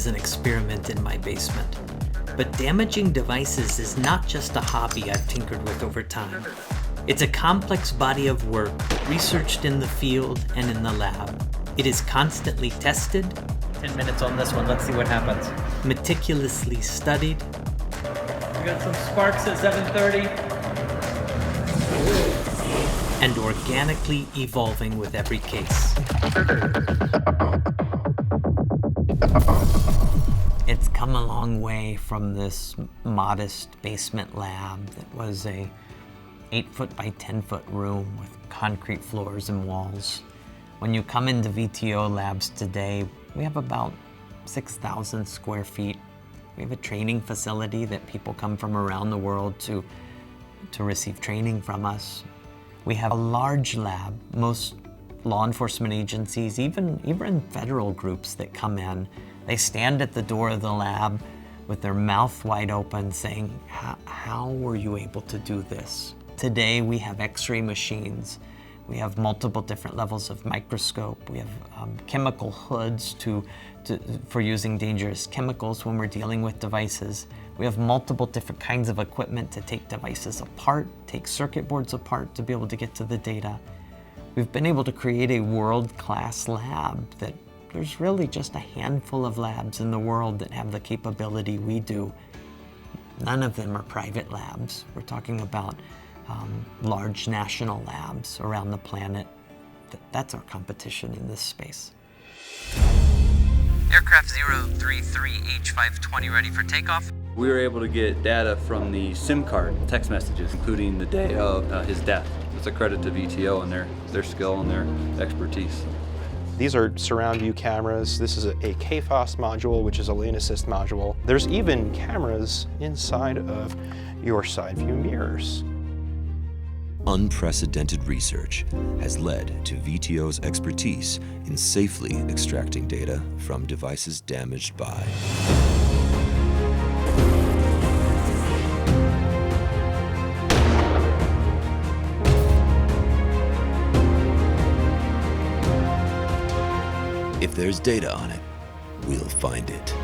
as an experiment in my basement. But damaging devices is not just a hobby I've tinkered with over time. It's a complex body of work researched in the field and in the lab. It is constantly tested. 10 minutes on this one, let's see what happens. Meticulously studied. We got some sparks at 7:30. And organically evolving with every case. It's come a long way from this modest basement lab that was a 8-foot by 10-foot room with concrete floors and walls. When you come into VTO Labs today, we have about 6,000 square feet. We have a training facility that people come from around the world to receive training from us. We have a large lab. Most law enforcement agencies, even federal groups that come in, they stand at the door of the lab with their mouth wide open saying, how were you able to do this? Today we have X-ray machines. We have multiple different levels of microscope. We have chemical hoods for using dangerous chemicals when we're dealing with devices. We have multiple different kinds of equipment to take devices apart, take circuit boards apart to be able to get to the data. We've been able to create a world-class lab that there's really just a handful of labs in the world that have the capability we do. None of them are private labs. We're talking about large national labs around the planet. That's our competition in this space. Aircraft 033H520 ready for takeoff. We were able to get data from the SIM card text messages, including the day of his death. It's a credit to VTO and their skill and their expertise. These are surround view cameras. This is a KFOS module, which is a lane assist module. There's even cameras inside of your side view mirrors. Unprecedented research has led to VTO's expertise in safely extracting data from devices damaged by If there's data on it, we'll find it.